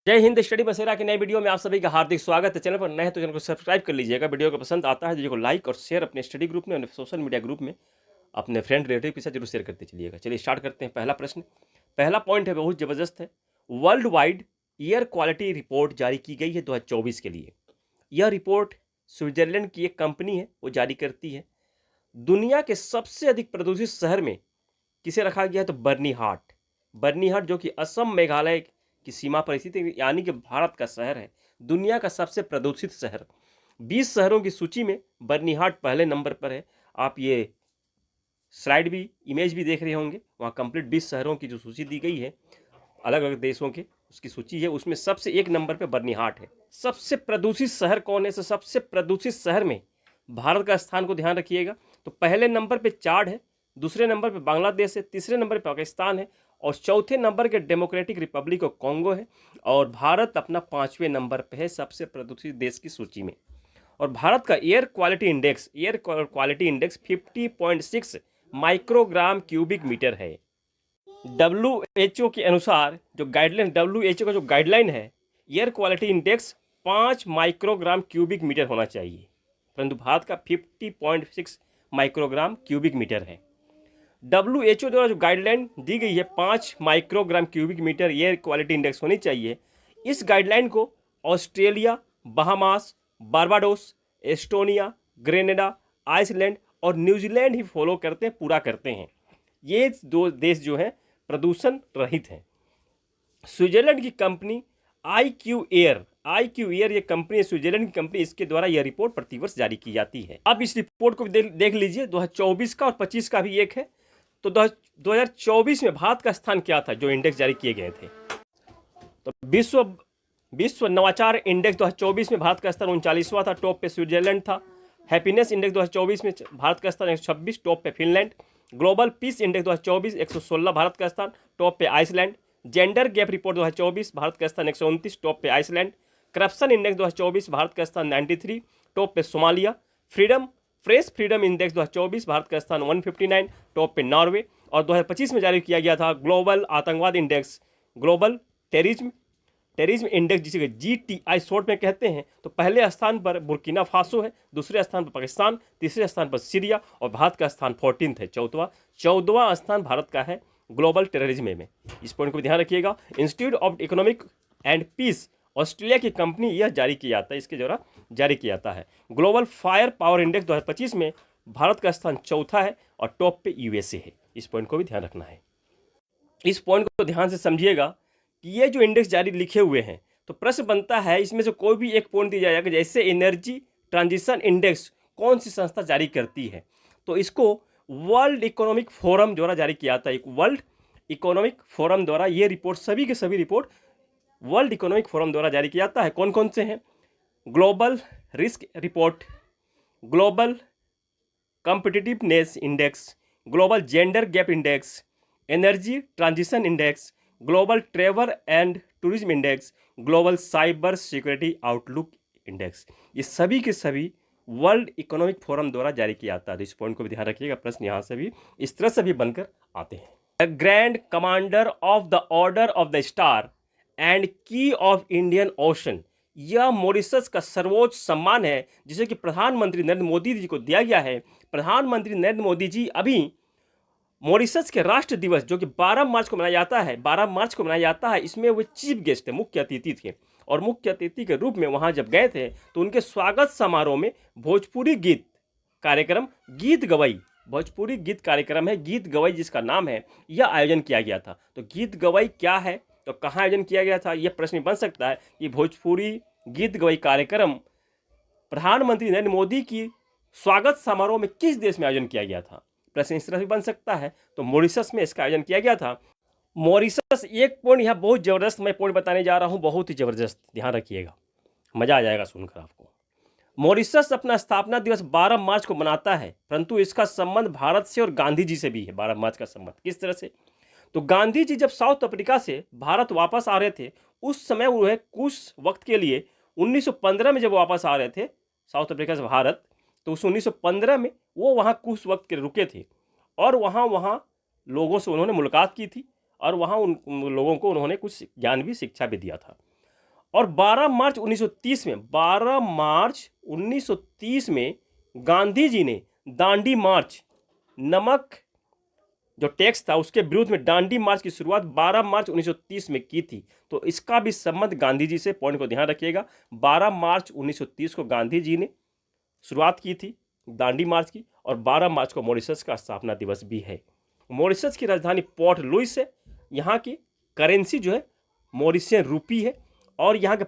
जय हिंद। स्टडी बसेरा की नई वीडियो में आप सभी का हार्दिक स्वागत है। चैनल पर नए हैं तो चैनल को सब्सक्राइब कर लीजिएगा। वीडियो को पसंद आता है तो को लाइक और शेयर अपने स्टडी ग्रुप में और सोशल मीडिया ग्रुप में अपने फ्रेंड रिलेटिव के साथ जरूर शेयर करते चलिएगा। चलिए स्टार्ट करते हैं। पहला प्रश्न, पहला पॉइंट है, बहुत ज़बरदस्त है। World wide air quality report जारी की गई है 2024 के लिए। यह रिपोर्ट स्विट्जरलैंड की एक कंपनी है, वो जारी करती है। दुनिया के सबसे अधिक प्रदूषित शहर में किसे रखा गया है तो बर्नीहाट। बर्नीहाट जो कि असम मेघालय की सीमा पर स्थित है, यानी कि भारत का शहर है, दुनिया का सबसे प्रदूषित शहर। 20 शहरों की सूची में बर्नीहाट पहले नंबर पर है। आप ये स्लाइड भी, इमेज भी देख रहे होंगे। वहाँ कंप्लीट 20 शहरों की जो सूची दी गई है अलग अलग देशों के, उसकी सूची है, उसमें सबसे एक नंबर पे बर्नीहाट है। सबसे प्रदूषित शहर कौन है? सबसे प्रदूषित शहर में भारत का स्थान को ध्यान रखिएगा। तो पहले नंबर पे चाड है, दूसरे नंबर पे बांग्लादेश है, तीसरे नंबर पे पाकिस्तान है और चौथे नंबर के डेमोक्रेटिक रिपब्लिक ऑफ कॉन्गो है। और भारत अपना 5वें नंबर पे है सबसे प्रदूषित देश की सूची में। और भारत का air quality index 50.6 microgram cubic metre है। WHO के अनुसार जो गाइडलाइन, WHO का जो गाइडलाइन है, air quality index 5 microgram cubic metre होना चाहिए, परंतु भारत का 50.6 माइक्रोग्राम क्यूबिक मीटर है। WHO द्वारा जो गाइडलाइन दी गई है 5 microgram cubic metre air quality index होनी चाहिए, इस गाइडलाइन को Australia, Bahamas, Barbados, Estonia, Grenada, Iceland और न्यूजीलैंड ही फॉलो करते हैं, पूरा करते हैं। ये दो देश जो हैं प्रदूषण रहित हैं। स्विट्जरलैंड की कंपनी IQ Air ये कंपनी, स्विट्जरलैंड की कंपनी, इसके द्वारा यह रिपोर्ट प्रतिवर्ष जारी की जाती है। अब इस रिपोर्ट को देख लीजिए। 2024 का और 25 का भी एक है। तो 2024 में भारत का स्थान क्या था जो इंडेक्स जारी किए गए थे? तो विश्व नवाचार इंडेक्स 2024 में भारत का स्थान 39वां था, टॉप पे स्विट्जरलैंड था। हैप्पीनेस इंडेक्स 2024 में भारत का स्थान 126, टॉप पे Finland. Global peace index 2024 116 Bharat का स्थान, टॉप पे Iceland. Gender gap report 2024 Bharat का स्थान 129, टॉप पे आइसलैंड। करप्शन इंडेक्स 2024 भारत का स्थान 93, टॉप पे सोमालिया। फ्रीडम इंडेक्स 2024 भारत का स्थान 159, टॉप पे नॉर्वे। और 2025 में जारी किया गया था ग्लोबल आतंकवाद इंडेक्स, ग्लोबल टेररिज्म इंडेक्स, जिसे GTI शॉर्ट में कहते हैं। तो पहले स्थान पर बुर्किना फासो है, दूसरे स्थान पर पाकिस्तान, तीसरे स्थान पर सीरिया और भारत का स्थान 14th है, 14वां स्थान भारत का है ग्लोबल टेररिज्म में। इस पॉइंट को ध्यान रखिएगा। Institute of economic and peace Australia की कंपनी यह जारी किया जाता है, इसके द्वारा जारी किया जाता है। ग्लोबल फायर पावर इंडेक्स 2025 में भारत का स्थान 4था है और टॉप पे USA है। इस पॉइंट को भी ध्यान रखना है। इस पॉइंट को ध्यान से समझिएगा कि ये जो इंडेक्स जारी लिखे हुए हैं, तो प्रश्न बनता है इसमें से कोई भी एक पॉइंट दिया जाएगा, जैसे एनर्जी ट्रांजिशन इंडेक्स कौन सी संस्था जारी करती है, तो इसको वर्ल्ड इकोनॉमिक फोरम द्वारा जारी किया जाता है। वर्ल्ड इकोनॉमिक फोरम द्वारा ये रिपोर्ट, सभी के सभी रिपोर्ट वर्ल्ड इकोनॉमिक फोरम द्वारा जारी किया जाता है। कौन कौन से हैं? Global risk report, global competitiveness index, global gender gap index, energy transition index, global travel and tourism index, global cyber security outlook index. ये सभी के सभी वर्ल्ड इकोनॉमिक फोरम द्वारा जारी किया जाता है। इस पॉइंट को भी ध्यान रखिएगा, प्रश्न यहाँ से भी इस तरह से भी बनकर आते हैं। The grand commander of the order of the star and की ऑफ इंडियन ओशन, यह मॉरिशस का सर्वोच्च सम्मान है जिसे कि प्रधानमंत्री नरेंद्र मोदी जी को दिया गया है। प्रधानमंत्री नरेंद्र मोदी जी अभी मॉरिशस के राष्ट्र दिवस जो कि 12 मार्च को मनाया जाता है, इसमें वो चीफ गेस्ट थे, मुख्य अतिथि थे। और मुख्य अतिथि के रूप में वहाँ जब गए थे तो उनके स्वागत समारोह में भोजपुरी गीत कार्यक्रम, भोजपुरी गीत कार्यक्रम है, गीत गवई जिसका नाम है, यह आयोजन किया गया था। तो गीत गवई क्या है, तो कहाँ आयोजन किया गया था, यह प्रश्न बन सकता है कि भोजपुरी गीत गवई कार्यक्रम प्रधानमंत्री नरेंद्र मोदी की स्वागत समारोह में किस देश में आयोजन किया गया था, प्रश्न इस तरह भी बन सकता है। तो मॉरिशस में इसका आयोजन किया गया था। मॉरिशस, एक पॉइंट यहाँ बहुत ज़बरदस्त मैं पॉइंट बताने जा रहा हूँ, बहुत ही ज़बरदस्त, ध्यान रखिएगा, मज़ा आ जाएगा सुनकर आपको। मॉरिशस अपना स्थापना दिवस 12 मार्च को मनाता है, परंतु इसका संबंध भारत से और गांधी जी से भी है। 12 मार्च का संबंध किस तरह से? तो गांधी जी जब साउथ अफ्रीका से भारत वापस आ रहे थे, उस समय वो कुछ वक्त के लिए 1915 में जब वापस आ रहे थे साउथ अफ्रीका से भारत, तो उस 1915 में वो वहाँ कुछ वक्त के रुके थे और वहाँ लोगों से उन्होंने मुलाकात की थी और वहाँ उन लोगों को उन्होंने कुछ ज्ञान भी, शिक्षा भी दिया था। और 12 मार्च 1930 में गांधी जी ने दांडी मार्च, नमक जो टैक्स था उसके विरुद्ध में दांडी मार्च की शुरुआत 12 मार्च 1930 में की थी। तो इसका भी संबंध गांधी जी से, पॉइंट को ध्यान रखिएगा। 12 मार्च 1930 को गांधी जी ने शुरुआत की थी दांडी मार्च की, और 12 मार्च को मॉरिशस का स्थापना दिवस भी है। मॉरिशस की राजधानी पोर्ट लुइस है। यहाँ की करेंसी जो है मॉरिशियन रूपी है, और यहाँ के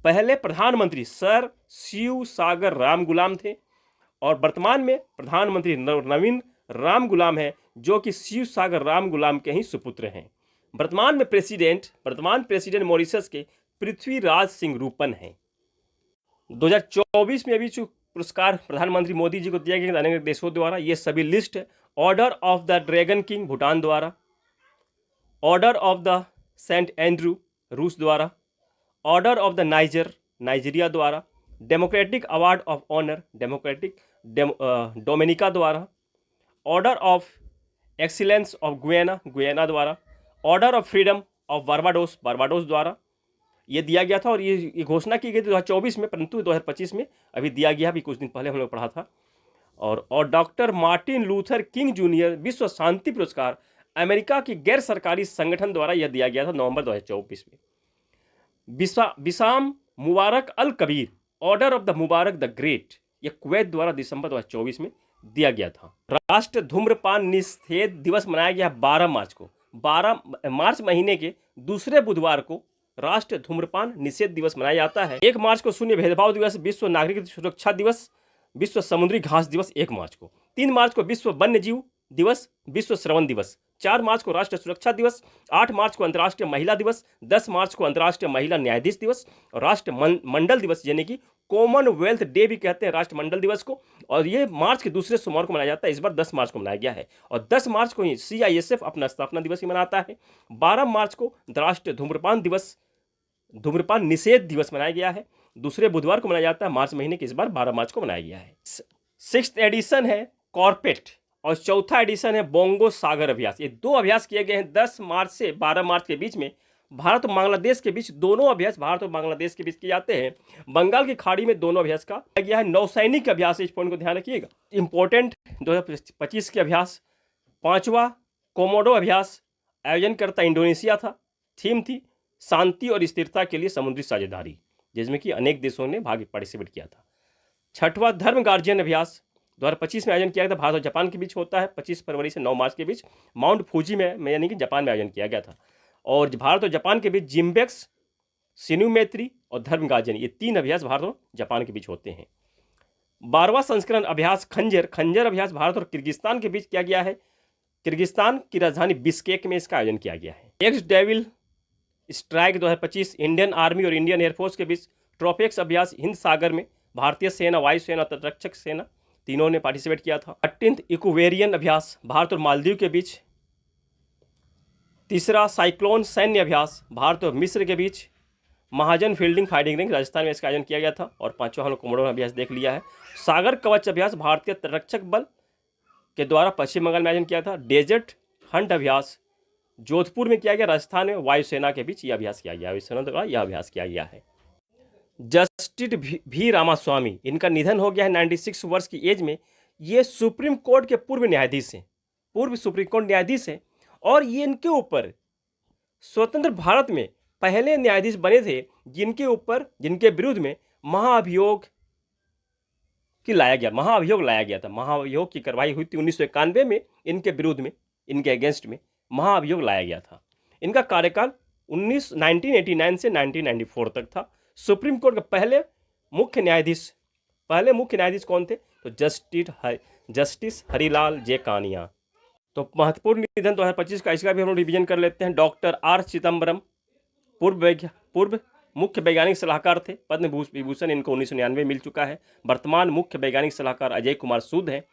पहले प्रधानमंत्री सर शिव सागर राम गुलाम थे, और वर्तमान में प्रधानमंत्री नवीन राम गुलाम है, जो कि शिव सागर राम गुलाम के ही सुपुत्र हैं। वर्तमान प्रेसिडेंट मॉरिशस के पृथ्वीराज सिंह रूपन हैं। 2024 में अभी जो पुरस्कार प्रधानमंत्री मोदी जी को दिया गया अनेक देशों द्वारा, ये सभी लिस्ट है। Order of the Dragon King Bhutan द्वारा, Order of the Saint Andrew रूस द्वारा, ऑर्डर ऑफ द नाइजीरिया द्वारा, Democratic Award of Honour Dominica द्वारा, Order of Excellence of Guyana द्वारा, Order of Freedom of Barbados द्वारा ये दिया गया था। और ये घोषणा की गई थी 2024 में, परंतु 2025 में अभी दिया गया, अभी कुछ दिन पहले हम लोग पढ़ा था। और doctor Martin Luther king junior विश्व शांति पुरस्कार अमेरिका की गैर सरकारी संगठन द्वारा यह दिया गया था नवंबर 2024 में। Wisam Mubarak Al Kabir Order of the Mubarak the Great, यह कुवैत द्वारा दिसंबर 2024 में दिया गया था। राष्ट्र धूम्रपान निषेध दिवस मनाया गया 12 मार्च को। 12 मार्च महीने के दूसरे बुधवार को राष्ट्रीय धूम्रपान निषेध दिवस मनाया जाता है। 1 मार्च को शून्य भेदभाव दिवस, विश्व नागरिक सुरक्षा दिवस, विश्व समुद्री घास दिवस 1 मार्च को। 3 मार्च को विश्व वन्य जीव दिवस, विश्व श्रवण दिवस। 4 मार्च को राष्ट्रीय सुरक्षा दिवस। 8 मार्च को अंतर्राष्ट्रीय महिला दिवस। 10 मार्च को अंतर्राष्ट्रीय महिला न्यायाधीश दिवस और राष्ट्रमंडल दिवस, यानी कि कॉमनवेल्थ डे भी कहते हैं राष्ट्रमंडल दिवस को। और ये मार्च के दूसरे सोमवार को मनाया जाता है। इस बार 10 मार्च को मनाया गया है, और 10 मार्च को ही CISF अपना स्थापना दिवस ही मनाता है। 12 मार्च को राष्ट्रीय धूम्रपान निषेध दिवस मनाया गया है, दूसरे बुधवार को मनाया जाता है मार्च महीने के। इस बार 12 मार्च को मनाया गया है। 6th एडिशन है कॉर्पेट, और 4था एडिशन है बोंगो सागर अभ्यास। ये 2 अभ्यास किए गए हैं 10 मार्च से 12 मार्च के बीच में। भारत और बांग्लादेश के बीच दोनों अभ्यास भारत और बांग्लादेश के बीच किए जाते हैं। बंगाल की खाड़ी में दोनों अभ्यास का गया है। नौसैनिक अभ्यास, इस पॉइंट को ध्यान रखिएगा, इंपॉर्टेंट। 2025 के अभ्यास। 5वां कोमोडो अभ्यास, आयोजन करता इंडोनेशिया था। थीम थी शांति और स्थिरता के लिए समुद्री साझेदारी, जिसमें कि अनेक देशों ने पार्टिसिपेट किया था। 6वां धर्म गार्जियन अभ्यास 2025 में आयोजन किया गया था। भारत और जापान के बीच होता है 25 फरवरी से 9 मार्च के बीच। माउंट फूजी में यानी कि जापान में आयोजन किया गया था। और भारत और जापान के बीच जिम्बेक्स, सिनुमेत्री और धर्म गार्जियन, ये 3 अभ्यास भारत और जापान के बीच होते हैं। 12वां संस्करण अभ्यास खंजर अभ्यास भारत और किर्गिस्तान के बीच किया गया है। किर्गिस्तान की राजधानी बिश्केक में इसका आयोजन किया गया है। X devil strike 2025 Indian army और इंडियन एयरफोर्स के बीच। ट्रोपेक्स अभ्यास हिंद सागर में भारतीय सेना, वायुसेना और तटरक्षक सेना तीनों ने पार्टिसिपेट किया था। 18th इक्वेरियन अभ्यास भारत और मालदीव के बीच। 3रा साइक्लोन सैन्य अभ्यास भारत और मिस्र के बीच। महाजन फील्डिंग फाइटिंग रेंज राजस्थान में इसका आयोजन किया गया था। और 5वां हम लोग कोमोडो अभ्यास देख लिया है। सागर कवच अभ्यास भारतीय तटरक्षक बल के द्वारा पश्चिम बंगाल में आयोजन किया था। डेजर्ट हंट अभ्यास जोधपुर में किया गया, राजस्थान में वायुसेना के बीच यह अभ्यास किया गया, वायुसेना द्वारा यह अभ्यास किया गया है। जस्टिस भी रामास्वामी, इनका निधन हो गया है 96 वर्ष की एज में। ये सुप्रीम कोर्ट के पूर्व न्यायाधीश हैं, पूर्व सुप्रीम कोर्ट न्यायाधीश हैं। और ये इनके ऊपर स्वतंत्र भारत में पहले न्यायाधीश बने थे जिनके विरुद्ध में महाअभियोग लाया गया था। महाअभियोग की कार्रवाई हुई थी 1991 में। इनके विरुद्ध में, इनके अगेंस्ट में महाअभियोग लाया गया था। इनका कार्यकाल 1989 से 1994 तक था। सुप्रीम कोर्ट के पहले मुख्य न्यायाधीश कौन थे? तो जस्टिस हरिलाल जे कानिया। तो महत्वपूर्ण निधन 2025 का, इसका भी हम लोग रिवीजन कर लेते हैं। डॉक्टर R चिदम्बरम पूर्व मुख्य वैज्ञानिक सलाहकार थे, पद्म विभूषण इनको 1999 मिल चुका है। वर्तमान मुख्य वैज्ञानिक सलाहकार अजय कुमार सूद हैं।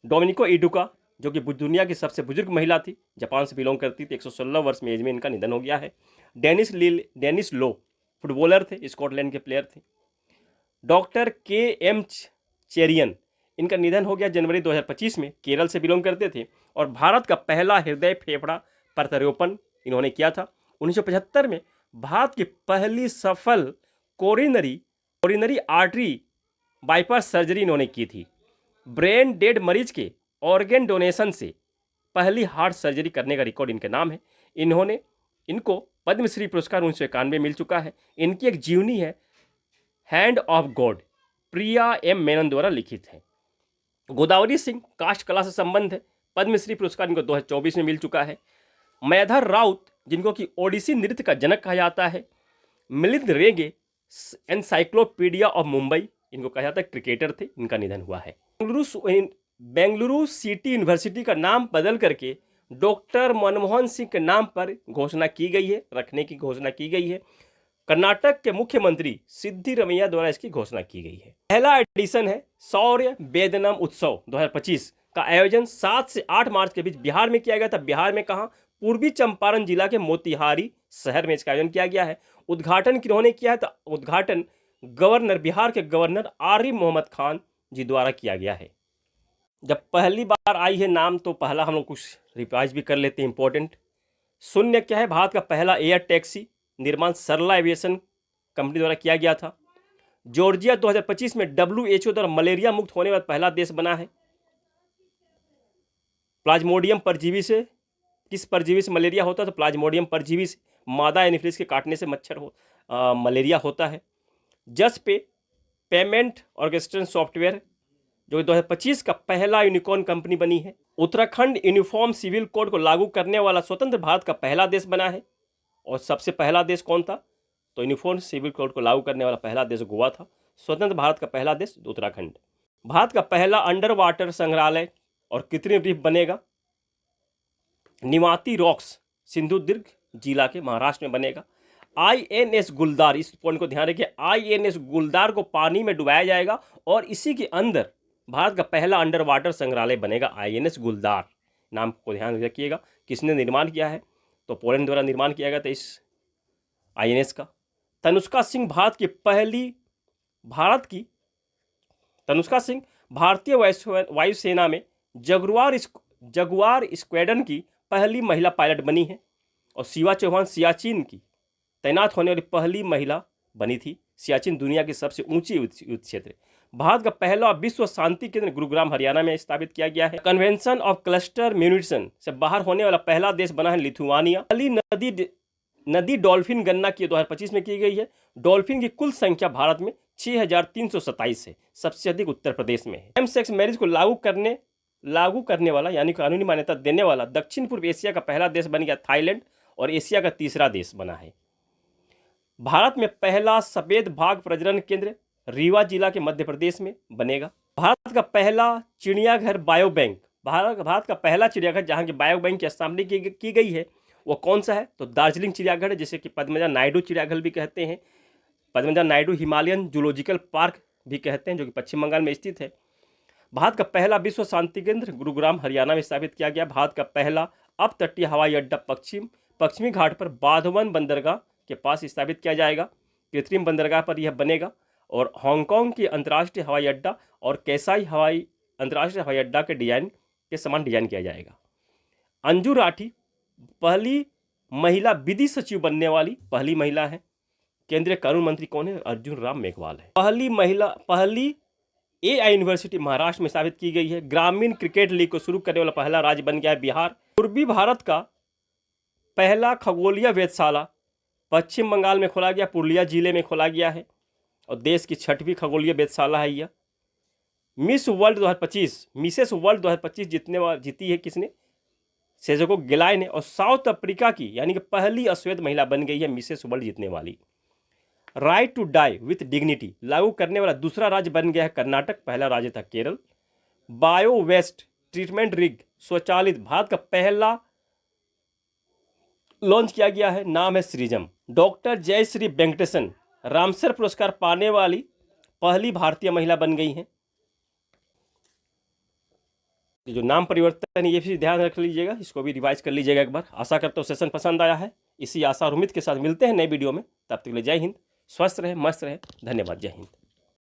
डोमिनिको इडुका, जो कि दुनिया की सबसे बुजुर्ग महिला थी, जापान से बिलोंग करती थी, 116 वर्ष में एज में इनका निधन हो गया है। डेनिस लो फुटबॉलर थे, स्कॉटलैंड के प्लेयर थे। डॉक्टर KM चेरियन, इनका निधन हो गया जनवरी 2025 में, केरल से बिलोंग करते थे। और भारत का पहला हृदय फेफड़ा प्रत्यारोपण इन्होंने किया था। 1975 में भारत की पहली सफल कोरोनरी आर्टरी बाईपास सर्जरी इन्होंने की थी। ब्रेन डेड मरीज के ऑर्गन डोनेशन से पहली हार्ट सर्जरी करने का रिकॉर्ड इनके नाम है। इनको पद्मश्री पुरस्कार 1991 मिल चुका है। इनकी एक जीवनी है hand of God, Priya M Menon द्वारा लिखित है। गोदावरी सिंह काष्ठ कला से संबंध है, पद्मश्री पुरस्कार इनको 2024 में मिल चुका है। मैधर राउत जिनको कि ओडिसी नृत्य का जनक कहा जाता है। मिलिंद रेगे एनसाइक्लोपीडिया ऑफ मुंबई इनको कहा जाता है, क्रिकेटर थे, इनका निधन हुआ है। बेंगलुरु सिटी यूनिवर्सिटी का नाम बदल करके डॉक्टर मनमोहन सिंह के नाम पर घोषणा की गई है, रखने की घोषणा की गई है। कर्नाटक के मुख्यमंत्री सिद्धिरमैया द्वारा इसकी घोषणा की गई है। पहला एडिशन है शौर्य वेदनम उत्सव 2025 का आयोजन 7 से 8 मार्च के बीच बिहार में किया गया था। बिहार में कहाँ? पूर्वी चंपारण जिला के मोतिहारी शहर में इसका आयोजन किया गया है। उद्घाटन किन्होंने किया है? तो उद्घाटन बिहार के गवर्नर आरिफ मोहम्मद खान जी द्वारा किया गया है। जब पहली बार आई है नाम तो पहला हम लोग कुछ रिवाइज भी कर लेते हैं इंपॉर्टेंट। शून्य क्या है? भारत का पहला एयर टैक्सी निर्माण सरला एविएशन कंपनी द्वारा किया गया था। जॉर्जिया 2025 में WHO द्वारा मलेरिया मुक्त होने वाला पहला देश बना है। प्लाज्मोडियम परजीवी से, किस परजीवी से मलेरिया होता है? तो प्लाज्मोडियम परजीवी से, मादा एनीफिलिस के काटने से मलेरिया होता है। जस्ट पे पेमेंट ऑर्केस्ट्रेशन सॉफ्टवेयर जो 2025 का पहला यूनिकॉर्न कंपनी बनी है। उत्तराखंड यूनिफॉर्म सिविल कोड को लागू करने वाला स्वतंत्र भारत का पहला देश बना है। और सबसे पहला देश कौन था? तो यूनिफॉर्म सिविल कोड को लागू करने वाला पहला देश गोवा था। स्वतंत्र भारत का पहला देश उत्तराखंड। भारत का पहला अंडर वाटर संग्रहालय और कृत्रिम रीफ बनेगा निवाती रॉक्स, सिंधुदुर्ग जिला के महाराष्ट्र में बनेगा। INS गुलदार, इस पॉइंट को ध्यान रखिए, INS गुलदार को पानी में डुबाया जाएगा और इसी के अंदर भारत का पहला अंडर वाटर संग्रहालय बनेगा INS गुलदार। नाम को ध्यान रखिएगा। किसने निर्माण किया है? तो पोलैंड द्वारा निर्माण किया गया था इस INS का। तनुष्का सिंह भारतीय वायुसेना में जगुआर स्क्वाड्रन की पहली महिला पायलट बनी है। और शिवा चौहान सियाचिन की तैनात होने वाली पहली महिला बनी थी। सियाचिन दुनिया की सबसे ऊंची युद्ध क्षेत्र है। भारत का पहला विश्व शांति केंद्र गुरुग्राम हरियाणा में स्थापित किया गया है। कन्वेंशन ऑफ क्लस्टर म्यूनिशन से बाहर होने वाला पहला देश बना है लिथुआनिया। पहली नदी डॉल्फिन गणना की 2025 में की गई है। डॉल्फिन की कुल संख्या भारत में 6327 है, सबसे अधिक उत्तर प्रदेश में है। सेक्स मैरिज को लागू करने वाला यानी कानूनी मान्यता देने वाला दक्षिण पूर्व एशिया का पहला देश बन गया थाईलैंड और एशिया का तीसरा देश बना है। भारत में पहला सफेद बाघ प्रजनन केंद्र रीवा जिला के मध्य प्रदेश में बनेगा। भारत का पहला चिड़ियाघर बायो बैंक, भारत का पहला चिड़ियाघर जहां की बायो बैंक की स्थापना की गई है वो कौन सा है? तो दार्जिलिंग चिड़ियाघर है, जिसे कि पद्मजा नायडू चिड़ियाघर भी कहते हैं। Padmaja Naidu Himalayan zoological park भी कहते हैं, जो कि पश्चिम बंगाल में स्थित है। भारत का पहला विश्व शांति केंद्र गुरुग्राम हरियाणा में स्थापित किया गया। भारत का पहला अपतटीय हवाई अड्डा पश्चिमी घाट पर बाधवन बंदरगाह के पास स्थापित किया जाएगा। कृत्रिम बंदरगाह पर यह बनेगा और हांगकांग की अंतर्राष्ट्रीय हवाई अड्डा और कैसाई अंतर्राष्ट्रीय हवाई अड्डा के डिजाइन के समान डिजाइन किया जाएगा। अंजू राठी पहली महिला विधि सचिव बनने वाली पहली महिला है। केंद्रीय कानून मंत्री कौन है? अर्जुन राम मेघवाल है। पहली AI यूनिवर्सिटी महाराष्ट्र में स्थापित की गई है। ग्रामीण क्रिकेट लीग को शुरू करने वाला पहला राज्य बन गया है बिहार। पूर्वी भारत का पहला खगोलीय वेधशाला पश्चिम बंगाल में खोला गया, पुरुलिया जिले में खोला गया है और देश की 6वीं खगोलीय वेधशाला है यह। मिसेस वर्ल्ड 2025 जीती है किसने? सेजोको गिलाय ने। और साउथ अफ्रीका की यानी कि पहली अश्वेत महिला बन गई है मिसेस वर्ल्ड जीतने वाली। Right to die with dignity लागू करने वाला दूसरा राज्य बन गया है कर्नाटक, पहला राज्य था Kerala. Bio waste treatment rig स्वचालित भारत का पहला लॉन्च किया गया है, नाम है सृजम। डॉक्टर जयश्री वेंकटेशन रामसर पुरस्कार पाने वाली पहली भारतीय महिला बन गई हैं। जो नाम परिवर्तन ये भी ध्यान रख लीजिएगा, इसको भी रिवाइज कर लीजिएगा एक बार। आशा करता हूँ सेशन पसंद आया है। इसी आशा और उम्मीद के साथ मिलते हैं नए वीडियो में। तब तक के लिए जय हिंद, स्वस्थ रहे, मस्त रहे। धन्यवाद। जय हिंद।